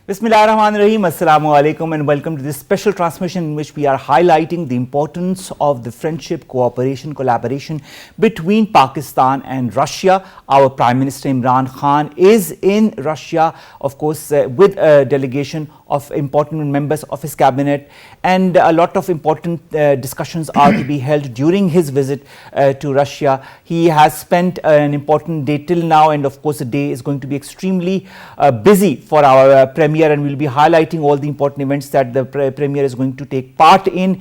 Bismillahirrahmanirrahim. Assalamu alaikum and welcome to this special transmission in which we are highlighting the importance of the friendship, cooperation, collaboration between Pakistan and Russia. Our Prime Minister Imran Khan is in Russia, of course, with a delegation of important members of his cabinet, and a lot of important discussions are to be held during his visit to Russia. He has spent an important day till now, and of course the day is going to be extremely busy for our Premier, and we will be highlighting all the important events that the Premier is going to take part in.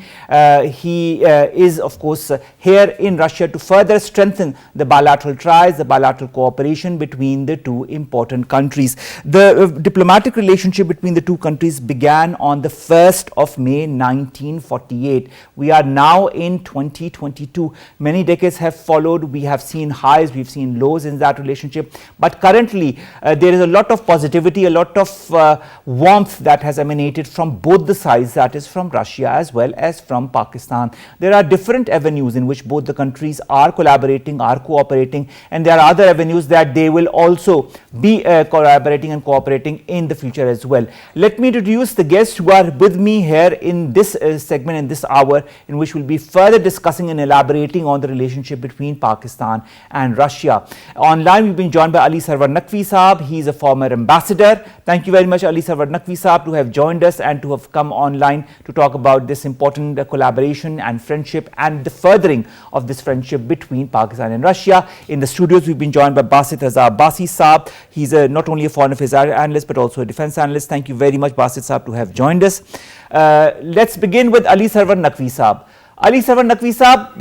He is of course here in Russia to further strengthen the bilateral ties, the bilateral cooperation between the two important countries. The diplomatic relationship between the two countries began on the 1st of May 1948. We are now in 2022. Many decades have followed. We have seen highs, we've seen lows in that relationship, but currently there is a lot of positivity, a lot of warmth that has emanated from both the sides, that is from Russia as well as from Pakistan. There are different avenues in which both the countries are collaborating, are cooperating, and there are other avenues that they will also be collaborating and cooperating in the future as well. Let me introduce the guests who are with me here in this segment, in this hour, in which we'll be further discussing and elaborating on the relationship between Pakistan and Russia. Online we've been joined by Ali Sarwar Naqvi Saab. He is a former ambassador. Thank you very much, Ali Sarwar Naqvi Saab, to have joined us and to have come online to talk about this important collaboration and friendship and the furthering of this friendship between Pakistan and Russia. In the studios we've been joined by Basit Raza Abbasi Saab. He's not only a foreign affairs analyst but also a defense analyst. Thank you very much, Basit Saab, to have joined us. Let's begin with Ali Sarwar Naqvi Saab. Ali Sarwar Naqvi Saab,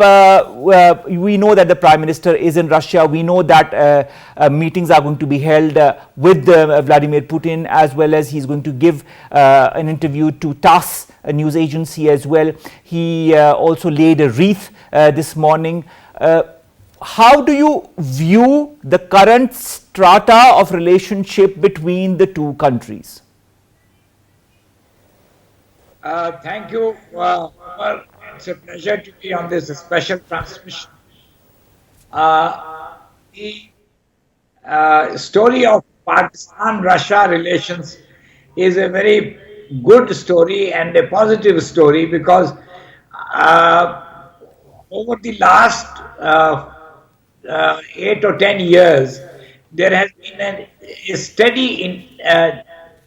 we know that the Prime Minister is in Russia. We know that meetings are going to be held with Vladimir Putin, as well as he's going to give an interview to TASS, a news agency as well. He also laid a wreath this morning. How do you view the current strata of relationship between the two countries? Thank you. Omar. It's a pleasure to be on this special transmission. The story of Pakistan-Russia relations is a very good story and a positive story because over the last 8 or 10 years, there has been a steady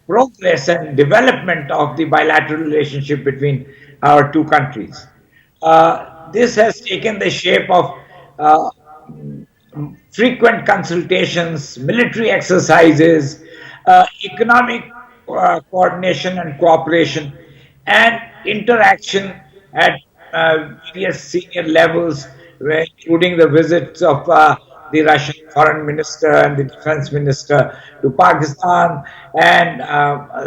progress and development of the bilateral relationship between our two countries. This has taken the shape of frequent consultations, military exercises, economic coordination and cooperation, and interaction at various senior levels, including the visits of the Russian foreign minister and the defense minister to Pakistan, and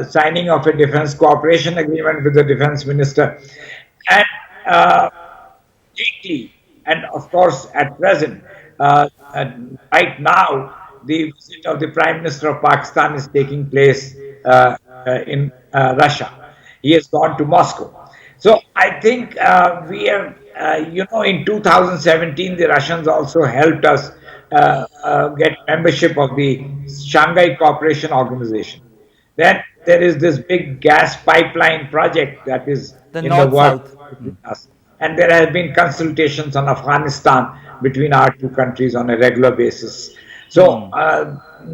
signing of a defense cooperation agreement with the defense minister. And lately, and of course at present, right now, the visit of the Prime Minister of Pakistan is taking place in Russia. He has gone to Moscow. So I think we have, in 2017, the Russians also helped us get membership of the Shanghai Cooperation Organization. Then there is this big gas pipeline project that is in the works between us. And there have been consultations on Afghanistan between our two countries on a regular basis. So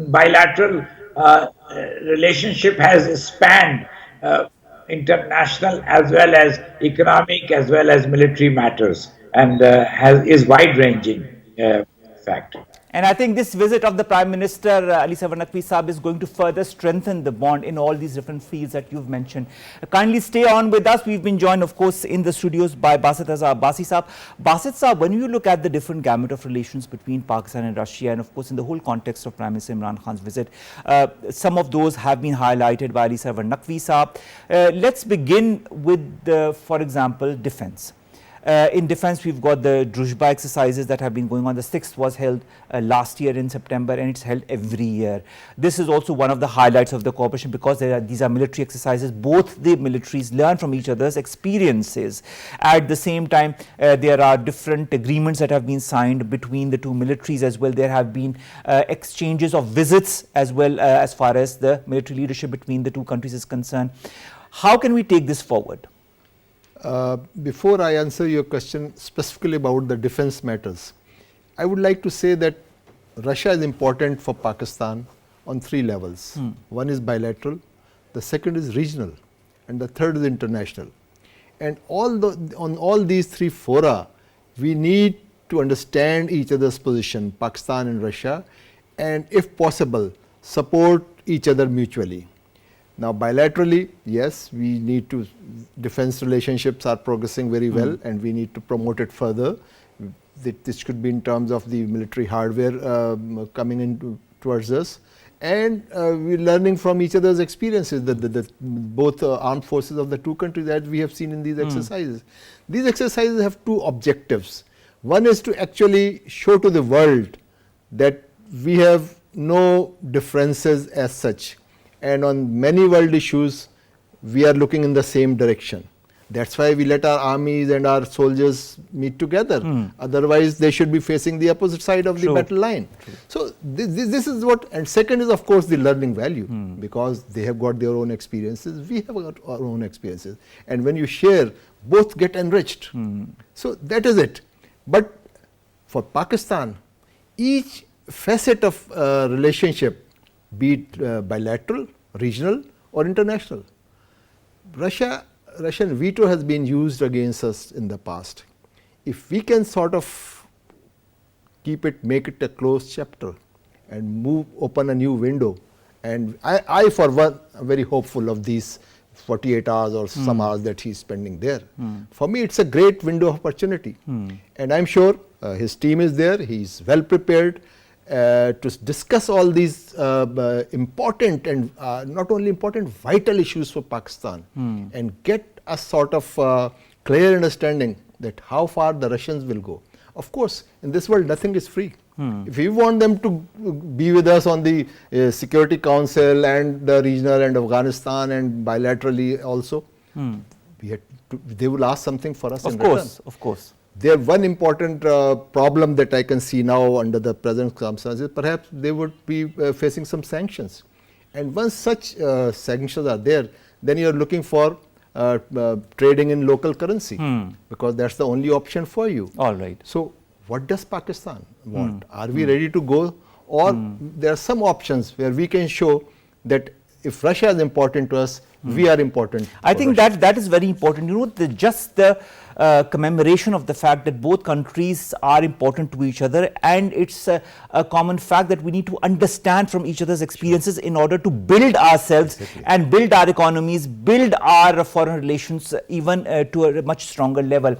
bilateral relationship has spanned international as well as economic as well as military matters, and is wide-ranging, in fact. And I think this visit of the Prime Minister, Ali Sarwar Naqvi Saab, is going to further strengthen the bond in all these different fields that you've mentioned. Kindly stay on with us. We've been joined, of course, in the studios by Basit Raza Abbasi Saab. Basit Saab, when you look at the different gamut of relations between Pakistan and Russia, and of course in the whole context of Prime Minister Imran Khan's visit, some of those have been highlighted by Ali Sarwar Naqvi Saab. Let's begin with, for example, defense. In defense, we've got the Druzhba exercises that have been going on. The 6th was held last year in September, and it's held every year. This is also one of the highlights of the cooperation because these are military exercises. Both the militaries learn from each other's experiences. At the same time, there are different agreements that have been signed between the two militaries as well. There have been exchanges of visits as well as far as the military leadership between the two countries is concerned. How can we take this forward? Before I answer your question specifically about the defense matters, I would like to say that Russia is important for Pakistan on 3 levels. One is bilateral, the second is regional, and the third is international. And on all these 3 fora, we need to understand each other's position, Pakistan and Russia, and if possible, support each other mutually. Now, bilaterally, yes, we need to, defense relationships are progressing very well, and we need to promote it further. This could be in terms of the military hardware coming in towards us, and we're learning from each other's experiences, both armed forces of the 2 countries that we have seen in these exercises. These exercises have 2 objectives. One is to actually show to the world that we have no differences as such, and on many world issues we are looking in the same direction. That's why we let our armies and our soldiers meet together. Otherwise, they should be facing the opposite side of the battle line. So this is what, and second is of course the learning value, because they have got their own experiences, we have got our own experiences, and when you share, both get enriched. So that is it. But for Pakistan, each facet of relationship, be it bilateral, regional or international, Russian veto has been used against us in the past. If we can sort of make it a closed chapter and open a new window, and I for one am very hopeful of these 48 hours or some hours that he's spending there. For me, it's a great window of opportunity, and I'm sure his team is there, he's well prepared to discuss all these important and not only important, vital issues for Pakistan, and get a sort of clear understanding that how far the Russians will go. Of course, in this world nothing is free. If we want them to be with us on the Security Council and the regional and Afghanistan and bilaterally also, they will ask something for us in return. Of course. There one important problem that I can see now under the present circumstances, perhaps they would be facing some sanctions. And once such sanctions are there, then you are looking for trading in local currency, because that's the only option for you. All right. So what does Pakistan want? Are we ready to go? Or there are some options where we can show that if Russia is important to us, we are important. I think that is very important. You know, just the commemoration of the fact that both countries are important to each other, and it's a common fact that we need to understand from each other's experiences in order to build ourselves and build our economies, build our foreign relations even to a much stronger level.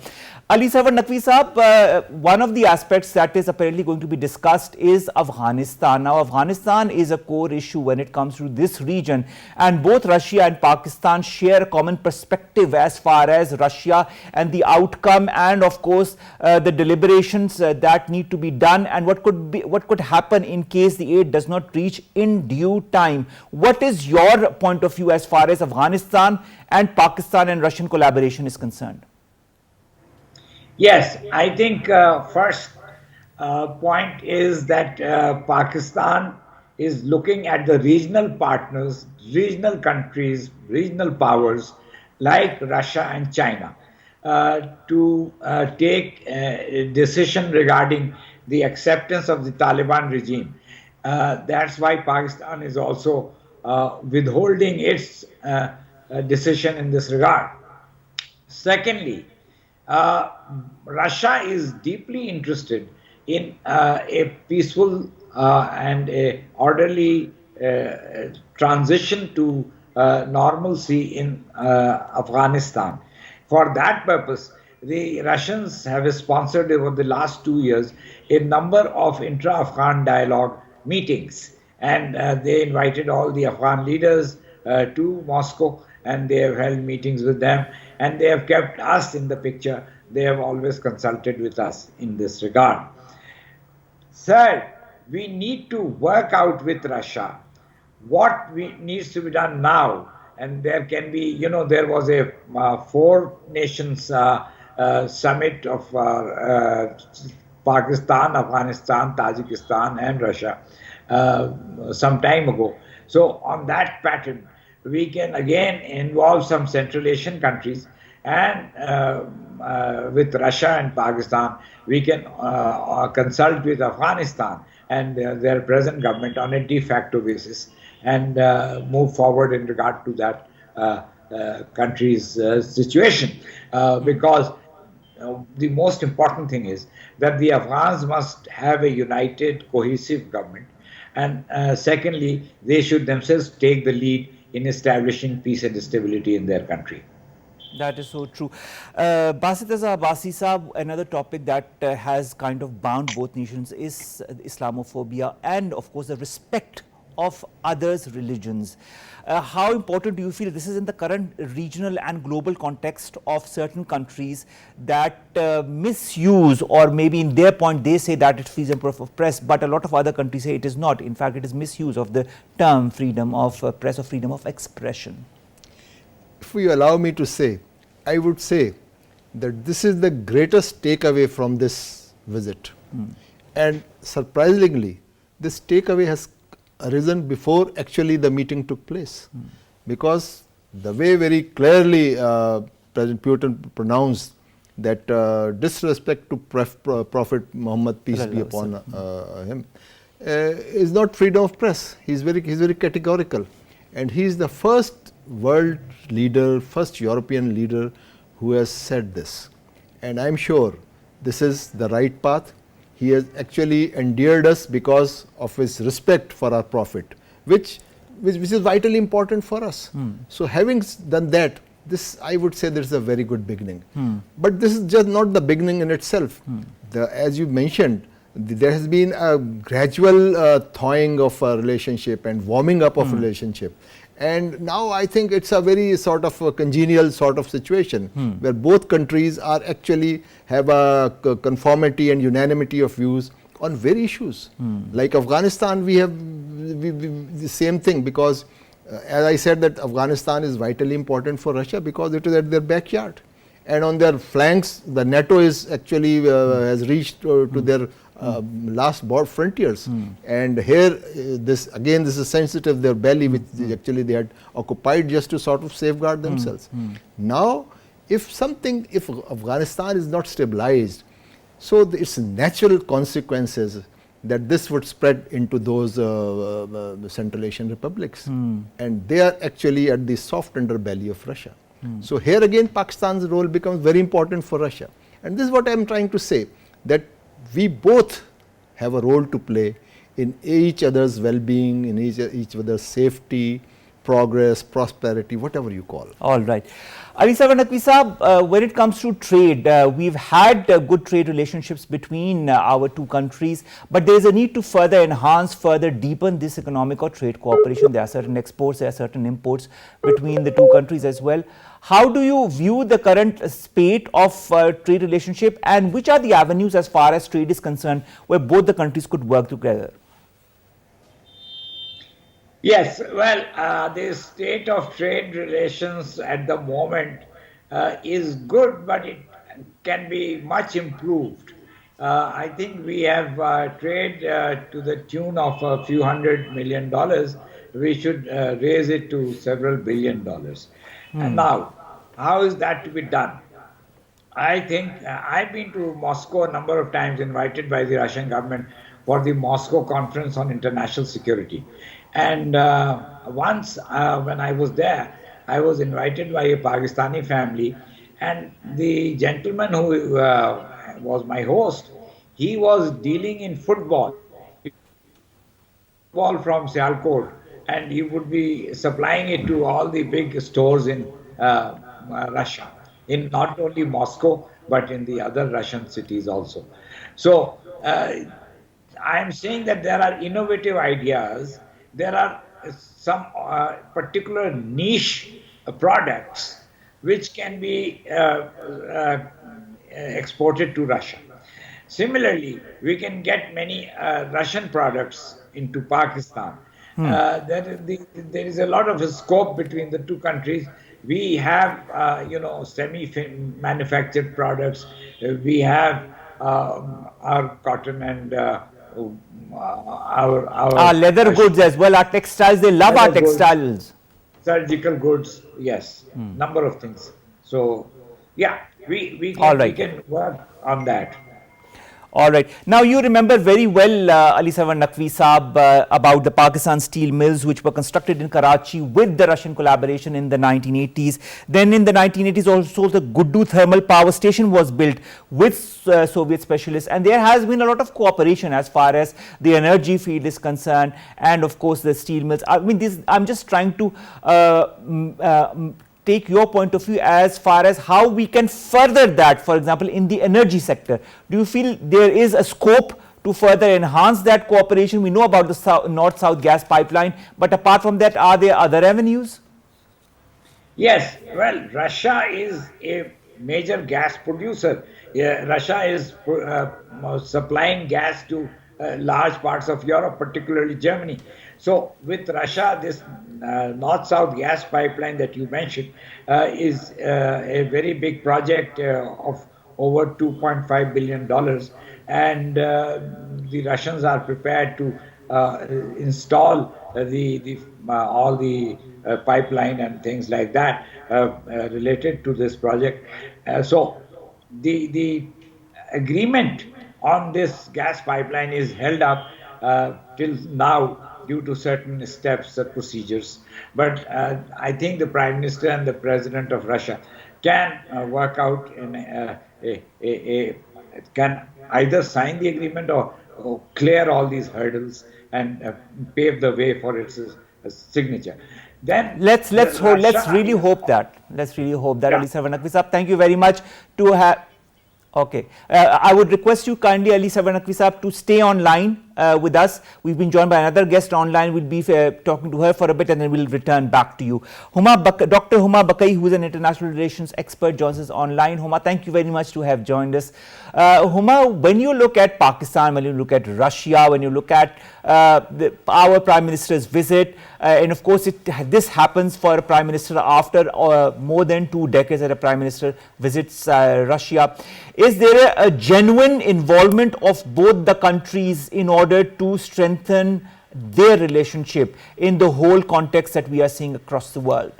Ali Sarwar, Naqvi Sahab, one of the aspects that is apparently going to be discussed is Afghanistan. Now, Afghanistan is a core issue when it comes to this region, and both Russia and Pakistan share a common perspective as far as Russia and the outcome, and of course the deliberations that need to be done, and what could happen in case the aid does not reach in due time. What is your point of view as far as Afghanistan and Pakistan and Russian collaboration is concerned? Yes, I think first point is that Pakistan is looking at the regional partners, regional countries, regional powers like Russia and China to take a decision regarding the acceptance of the Taliban regime. That's why Pakistan is also withholding its decision in this regard. Secondly, Russia is deeply interested in a peaceful and a orderly transition to normalcy in Afghanistan. For that purpose, the Russians have sponsored over the last 2 years a number of intra-Afghan dialogue meetings, and they invited all the Afghan leaders to Moscow, and they have held meetings with them. and they have kept us in the picture. They have always consulted with us in this regard. Third, we need to work out with Russia what needs to be done now. And there can be, there was a four nations summit of Pakistan, Afghanistan, Tajikistan, and Russia some time ago. So, on that pattern, we can again involve some Central Asian countries, and with Russia and Pakistan, we can consult with Afghanistan and their present government on a de facto basis, and move forward in regard to that country's situation. Because the most important thing is that the Afghans must have a united, cohesive government. And secondly, they should themselves take the lead in establishing peace and stability in their country. That is so true. Basit Abbasi Saab, another topic that has kind of bound both nations is Islamophobia and, of course, the respect of others' religions. How important do you feel this is in the current regional and global context of certain countries that misuse, or maybe in their point they say that it's freedom of press, but a lot of other countries say it is not. In fact, it is misuse of the term freedom of press or freedom of expression. If you allow me to say, I would say that this is the greatest takeaway from this visit. And surprisingly, this takeaway has arisen before actually the meeting took place. Because the way very clearly President Putin pronounced that disrespect to Prophet Muhammad, peace be upon him, is not freedom of press. He's very categorical. And he is the first world leader, first European leader who has said this. And I'm sure this is the right path. He has actually endeared us because of his respect for our Prophet, which is vitally important for us. So having done that, this, I would say, this is a very good beginning. But this is just not the beginning in itself. As you mentioned, there has been a gradual thawing of a relationship and warming up of relationship. And now I think it's a very sort of a congenial sort of situation where both countries are actually have a conformity and unanimity of views on very issues. Like Afghanistan, we have the same thing, because as I said, that Afghanistan is vitally important for Russia because it is at their backyard. And on their flanks, the NATO is actually has reached to their last frontiers. And here, this is sensitive, their belly, which actually they had occupied just to sort of safeguard themselves. Now, if Afghanistan is not stabilized, so its natural consequences that this would spread into those Central Asian republics. And they are actually at the soft underbelly of Russia. So here again, Pakistan's role becomes very important for Russia. And this is what I am trying to say, that we both have a role to play in each other's well-being, in each other's safety, progress, prosperity, whatever you call. All right. Naqvi Saab, when it comes to trade, we've had good trade relationships between our two countries, but there is a need to further enhance, further deepen this economic or trade cooperation. There are certain exports, there are certain imports between the two countries as well. How do you view the current spate of trade relationship, and which are the avenues as far as trade is concerned where both the countries could work together? Yes, well, the state of trade relations at the moment is good, but it can be much improved. I think we have trade to the tune of a few $100 million. We should raise it to several $billion. And now, how is that to be done? I think I've been to Moscow a number of times, invited by the Russian government for the Moscow Conference on International Security. And once when I was there, I was invited by a Pakistani family, and the gentleman who was my host, he was dealing in football from Sialkot, and he would be supplying it to all the big stores in Russia, in not only Moscow, but in the other Russian cities also. So I am saying that there are innovative ideas. There are some particular niche products which can be exported to Russia. Similarly, we can get many Russian products into Pakistan. There is a lot of a scope between the two countries. We have, semi-manufactured products. We have our cotton and our Leather goods as well, our textiles, they love our leather goods, textiles. surgical goods, yes, number of things. So, yeah, we All can we right. can work on that. All right. Now, you remember very well, Ali Sarwar Naqvi Saab, about the Pakistan steel mills which were constructed in Karachi with the Russian collaboration in the 1980s. Then in the 1980s also the Guddu thermal power station was built with Soviet specialists, and there has been a lot of cooperation as far as the energy field is concerned, and of course the steel mills. I mean, I'm just trying to take your point of view as far as how we can further that, for example, in the energy sector. Do you feel there is a scope to further enhance that cooperation? We know about the North-South gas pipeline, but apart from that, are there other avenues? Yes, well, Russia is a major gas producer. Yeah, Russia is supplying gas to large parts of Europe, particularly Germany. So, with Russia, this north-south gas pipeline that you mentioned is a very big project of over $2.5 billion, and the Russians are prepared to install the all the pipeline and things like that related to this project. So the agreement on this gas pipeline is held up till now due to certain steps and procedures. But I think the Prime Minister and the President of Russia can work out in can either sign the agreement or clear all these hurdles and pave the way for its signature. Then Let's Russia really is, hope that. Let's really hope that. yeah. Ali Sarwar Naqvi Saab, thank you very much to have. Okay, I would request you kindly, Ali Sarwar Naqvi Saab, to stay online with us. We've been joined by another guest online. We'll be talking to her for a bit and then we'll return back to you. Dr. Baqai, who is an international relations expert, joins us online. Huma, thank you very much to have joined us. Huma, when you look at Pakistan, when you look at Russia, when you look at our Prime Minister's visit, and of course this happens for a Prime Minister after more than 2 decades that a Prime Minister visits Russia. Is there a genuine involvement of both the countries in order to strengthen their relationship in the whole context that we are seeing across the world?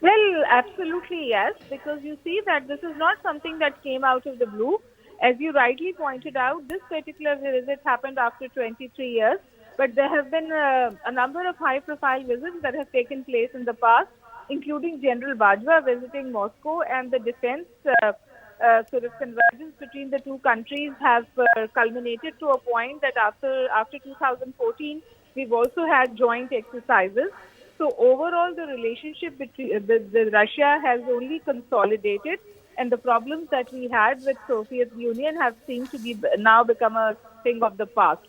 Well, absolutely yes, because you see that this is not something that came out of the blue. As you rightly pointed out, this particular visit happened after 23 years, but there have been a number of high-profile visits that have taken place in the past, including General Bajwa visiting Moscow, and the defense sort of convergence between the two countries have culminated to a point that after 2014, we've also had joint exercises. So overall, the relationship between the Russia has only consolidated, and the problems that we had with Soviet Union have seemed to be now become a thing of the past.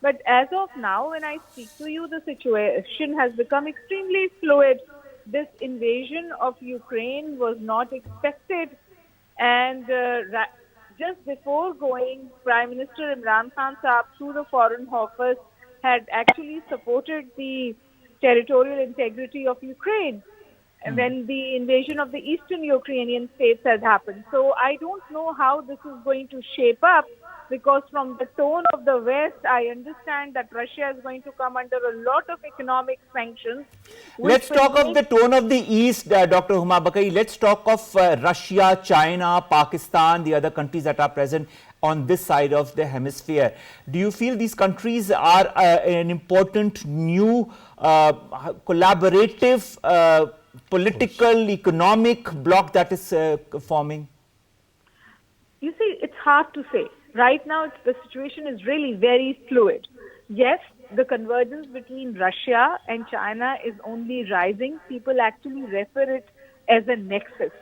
But as of now, when I speak to you, the situation has become extremely fluid. This invasion of Ukraine was not expected, and just before going, Prime Minister Imran Khan Saab through the Foreign Office had actually supported the territorial integrity of Ukraine when the invasion of the eastern Ukrainian states has happened. So I don't know how this is going to shape up, because from the tone of the West, I understand that Russia is going to come under a lot of economic sanctions. Let's talk of the tone of the East, Dr. Baqai. Let's talk of Russia, China, Pakistan, the other countries that are present on this side of the hemisphere. Do you feel these countries are an important new collaborative political, economic bloc that is forming? You see, it's hard to say. Right now, the situation is really very fluid. Yes, the convergence between Russia and China is only rising. People actually refer it as a nexus.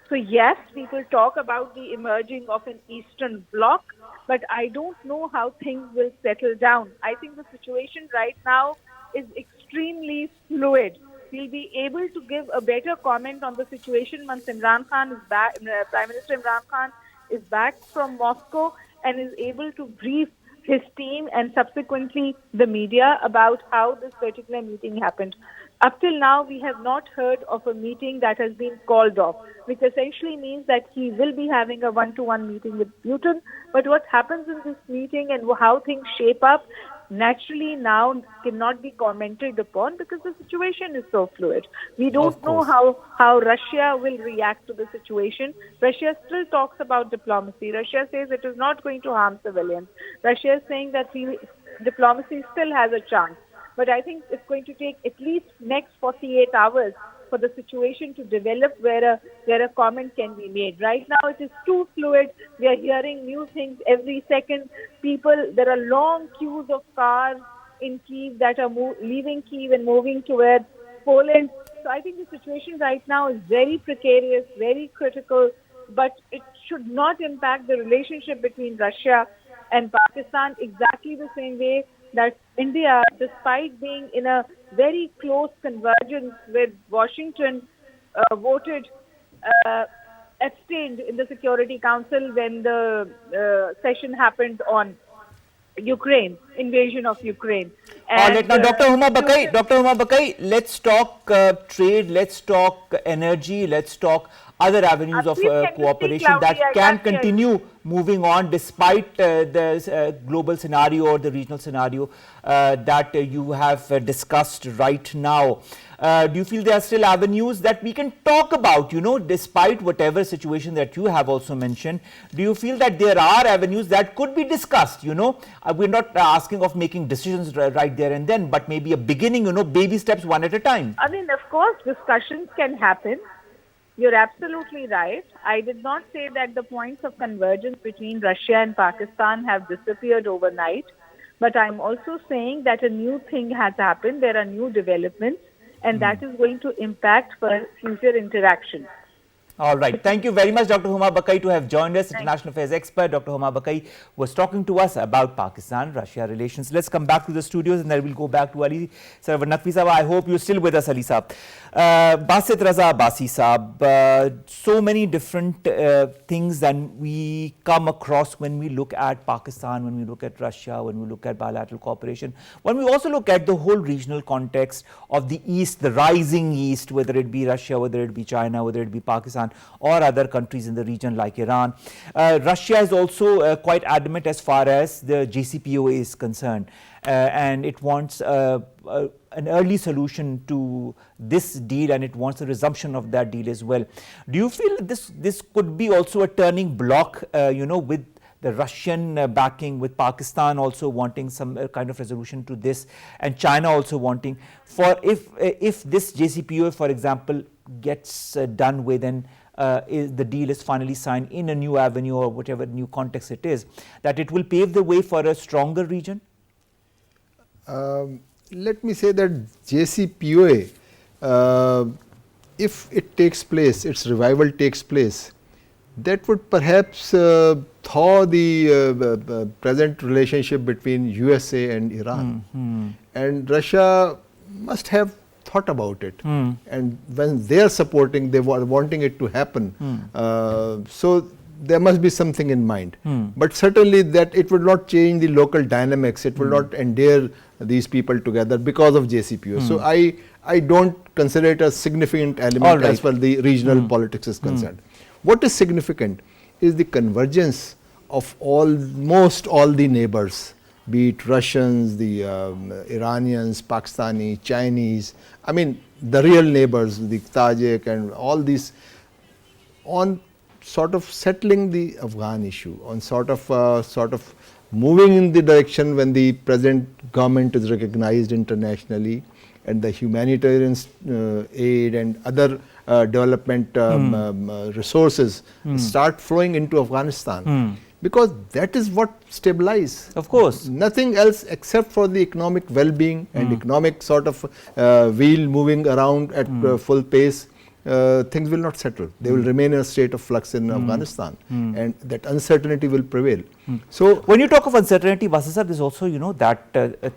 So yes, people talk about the emerging of an Eastern bloc, but I don't know how things will settle down. I think the situation right now is extremely fluid. we'll be able to give a better comment on the situation once Imran Khan is back, Prime Minister Imran Khan is back from Moscow and is able to brief his team and subsequently the media about how this particular meeting happened. Up till now, we have not heard of a meeting that has been called off, which essentially means that he will be having a one-to-one meeting with Putin. But what happens in this meeting and how things shape up, naturally now cannot be commented upon because the situation is so fluid. We don't know how Russia will react to the situation. Russia still talks about diplomacy. Russia says it is not going to harm civilians. Russia is saying that diplomacy still has a chance. But I think it's going to take at least next 48 hours for the situation to develop where a comment can be made. Right now it is too fluid. We are hearing new things every second. There are long queues of cars in Kyiv that are leaving Kyiv and moving towards Poland. So I think the situation right now is very precarious, very critical, but it should not impact the relationship between Russia and Pakistan exactly the same way that India, despite being in a very close convergence with Washington, abstained in the Security Council when the session happened on Ukraine, invasion of Ukraine. All right, now Dr. Humma Baqai, let's talk trade, let's talk energy, let's talk other avenues of cooperation that can continue moving on despite the global scenario or the regional scenario that you have discussed right now. Do you feel there are still avenues that we can talk about, despite whatever situation that you have also mentioned? Do you feel that there are avenues that could be discussed? We're not asking of making decisions right there and then, but maybe a beginning, baby steps one at a time. I mean, of course, discussions can happen. You're absolutely right. I did not say that the points of convergence between Russia and Pakistan have disappeared overnight, but I'm also saying that a new thing has happened. There are new developments, and that is going to impact for future interaction. All right. Thank you very much, Dr. Humma Baqai, to have joined us. International affairs expert Dr. Humma Baqai was talking to us about Pakistan-Russia relations. Let's come back to the studios and then we'll go back to Ali Sarwar Naqvi Sahab. I hope you're still with us, Ali Sahab. Basit, Raza, Abbasi Sahab, so many different things that we come across when we look at Pakistan, when we look at Russia, when we look at bilateral cooperation, when we also look at the whole regional context of the East, the rising East, whether it be Russia, whether it be China, whether it be Pakistan or other countries in the region like Iran. Russia is also quite adamant as far as the JCPOA is concerned, and it wants an early solution to this deal, and it wants the resumption of that deal as well. Do you feel this could be also a turning block, with the Russian backing, with Pakistan also wanting some kind of resolution to this, and China also wanting, for if this JCPOA, for example, gets done with and the deal is finally signed in a new avenue or whatever new context it is, that it will pave the way for a stronger region? Let me say that JCPOA, if it takes place, its revival takes place, that would perhaps thaw the present relationship between USA and Iran. And Russia must have thought about it. And when they are supporting, they were wanting it to happen. So there must be something in mind. But certainly that it would not change the local dynamics, it will not endear these people together because of JCPOA. So I don't consider it a significant element as far as the regional politics is concerned. What is significant is the convergence of almost all the neighbors, be it Russians, the Iranians, Pakistani, Chinese, I mean the real neighbors, the Tajik and all these, on sort of settling the Afghan issue, on sort of moving in the direction when the present government is recognized internationally and the humanitarian aid and other development resources start flowing into Afghanistan. Because that is what stabilizes. Of course. Nothing else except for the economic well-being and economic sort of wheel moving around at full pace things will not settle. They will remain in a state of flux in Afghanistan, and that uncertainty will prevail. So, when you talk of uncertainty, Basit sir, there's also, that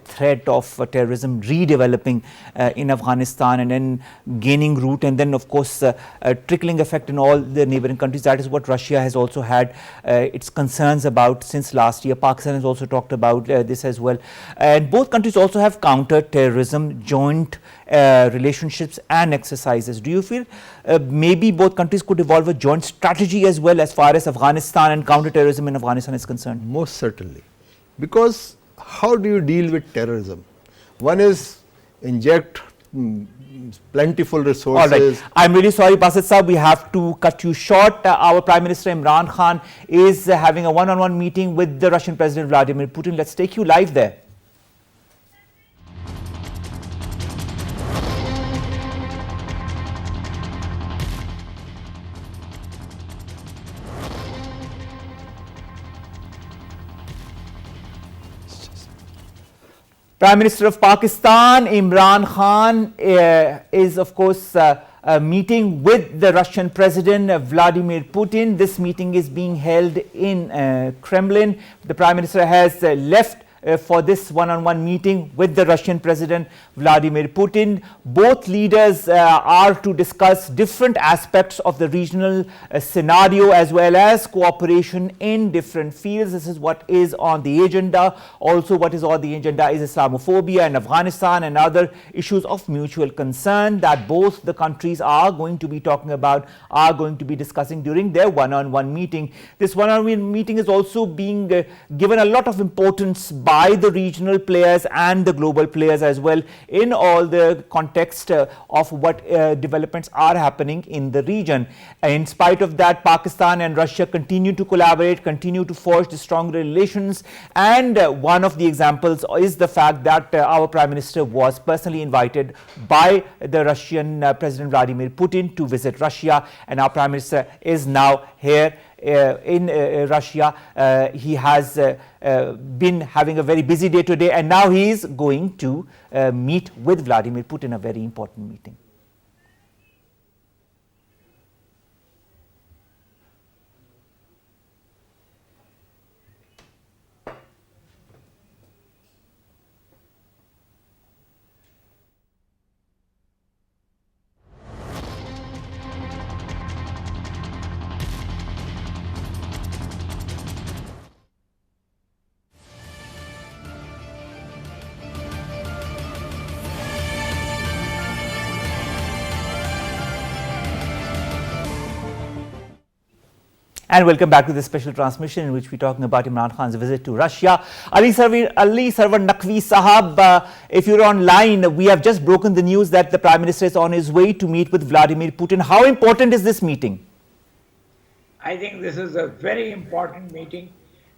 threat of terrorism redeveloping in Afghanistan and then gaining root, and then of course trickling effect in all the neighboring countries. That is what Russia has also had its concerns about since last year. Pakistan has also talked about this as well, and both countries also have countered terrorism, joint relationships and exercises. Do you feel maybe both countries could evolve a joint strategy as well as far as Afghanistan and counter-terrorism in Afghanistan is concerned? most certainly, because how do you deal with terrorism? One is inject plentiful resources. All right. I'm really sorry, Basit sir, we have to cut you short. Our Prime Minister Imran Khan is having a one-on-one meeting with the Russian President Vladimir Putin. Let's take you live there. Prime Minister of Pakistan Imran Khan is of course meeting with the Russian President Vladimir Putin. This meeting is being held in Kremlin. The Prime Minister has left for this one-on-one meeting with the Russian President Vladimir Putin. Both leaders are to discuss different aspects of the regional scenario as well as cooperation in different fields. This is what is on the agenda. Also what is on the agenda is Islamophobia in Afghanistan and other issues of mutual concern that both the countries are going to be talking about, are going to be discussing during their one-on-one meeting. This one-on-one meeting is also being given a lot of importance by the regional players and the global players as well in all the context of what developments are happening in the region. In spite of that, Pakistan and Russia continue to collaborate, continue to forge the strong relations, and one of the examples is the fact that our Prime Minister was personally invited by the Russian President Vladimir Putin to visit Russia, and our Prime Minister is now here in Russia. He has been having a very busy day today, and now he is going to meet with Vladimir Putin, a very important meeting. And welcome back to this special transmission in which we're talking about Imran Khan's visit to Russia. Ali Sarwar Naqvi Sahab, if you're online, we have just broken the news that the Prime Minister is on his way to meet with Vladimir Putin. How important is this meeting? I think this is a very important meeting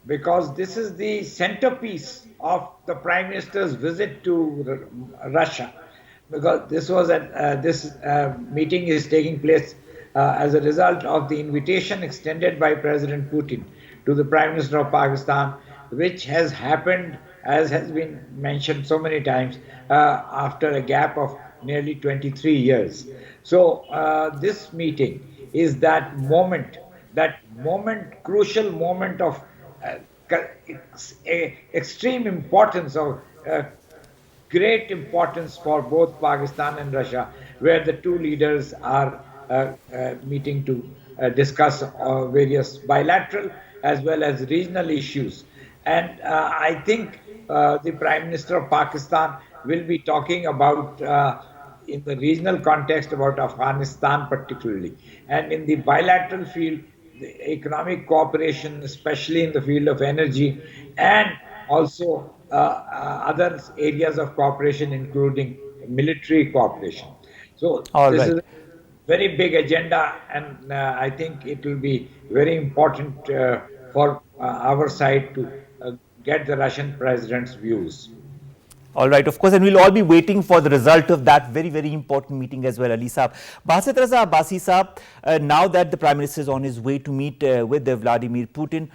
because this is the centerpiece of the Prime Minister's visit to Russia. Because this meeting is taking place as a result of the invitation extended by President Putin to the Prime Minister of Pakistan, which has happened, as has been mentioned so many times, after a gap of nearly 23 years. So this meeting is that moment, crucial moment of extreme importance, of great importance for both Pakistan and Russia, where the two leaders are meeting to discuss various bilateral as well as regional issues. And I think the Prime Minister of Pakistan will be talking about, in the regional context, about Afghanistan particularly. And in the bilateral field, the economic cooperation, especially in the field of energy, and also other areas of cooperation, including military cooperation. So this is very big agenda, and I think it will be very important for our side to get the Russian president's views. All right, of course, and we'll all be waiting for the result of that very, very important meeting as well, Ali Saab. Basit Raza, Abbasi Saab, now that the Prime Minister is on his way to meet with Vladimir Putin,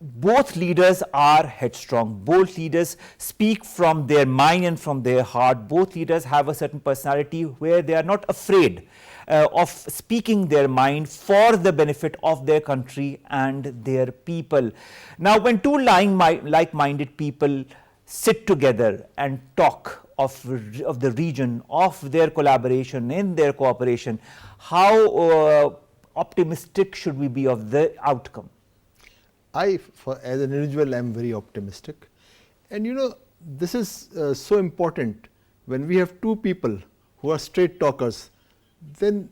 both leaders are headstrong. Both leaders speak from their mind and from their heart. Both leaders have a certain personality where they are not afraid of speaking their mind for the benefit of their country and their people. Now, when two like-minded people sit together and talk of the region, of their collaboration, in their cooperation, how optimistic should we be of the outcome? As an individual, I am very optimistic. And this is so important. When we have two people who are straight talkers, then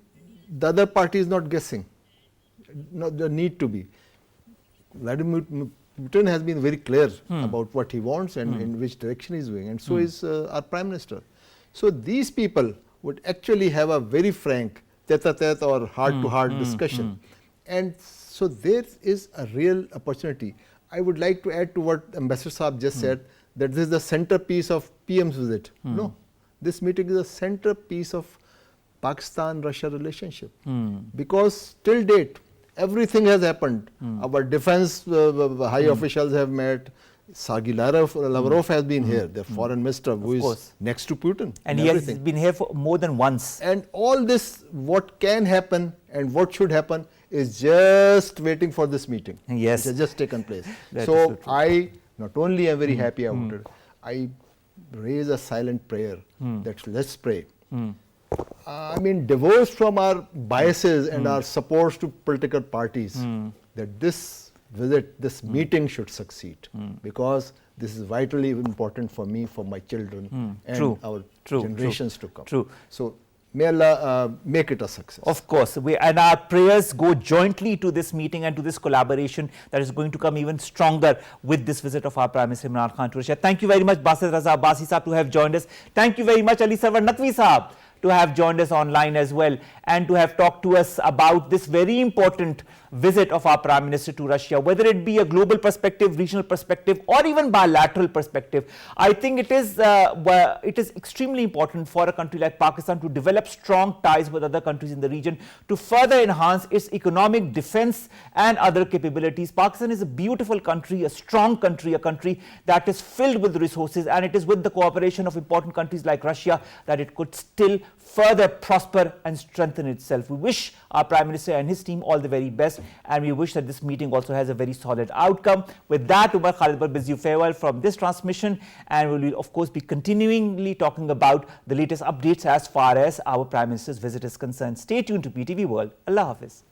the other party is not guessing. Not the need to be. Vladimir Putin has been very clear about what he wants and in which direction he is going, and so is our Prime Minister. So these people would actually have a very frank tete-a-tete or heart-to-heart discussion. And so there is a real opportunity. I would like to add to what Ambassador Saab just said, that this is the centerpiece of PM's visit. No, this meeting is a centerpiece of Pakistan-Russia relationship. Because till date, everything has happened. Our defense high officials have met. Sergei Lavrov has been here, the foreign minister who is next to Putin. And he has been here for more than once. And all this, what can happen and what should happen, is just waiting for this meeting. Yes. Which has just taken place. So I not only am very happy about it, I raise a silent prayer that let's pray. I mean, divorced from our biases and our supports to political parties, that this visit, this meeting should succeed, because this is vitally important for me, for my children, and our generations to come. So may Allah make it a success. Of course, and our prayers go jointly to this meeting and to this collaboration that is going to come even stronger with this visit of our Prime Minister Imran Khan to Russia. Thank you very much, Basit, Raza, Abbasi Saab, to have joined us. Thank you very much, Ali Sarwar, Naqvi Saab, to have joined us online as well, and to have talked to us about this very important visit of our Prime Minister to Russia, whether it be a global perspective, regional perspective, or even bilateral perspective. I think it is extremely important for a country like Pakistan to develop strong ties with other countries in the region to further enhance its economic, defense and other capabilities. Pakistan is a beautiful country, a strong country, a country that is filled with resources, and it is with the cooperation of important countries like Russia that it could still further prosper and strengthen itself. We wish our Prime Minister and his team all the very best, and we wish that this meeting also has a very solid outcome. With that, Omar, Khalid bids you farewell from this transmission, and we will of course be continually talking about the latest updates as far as our Prime Minister's visit is concerned. Stay tuned to PTV World. Allah Hafiz.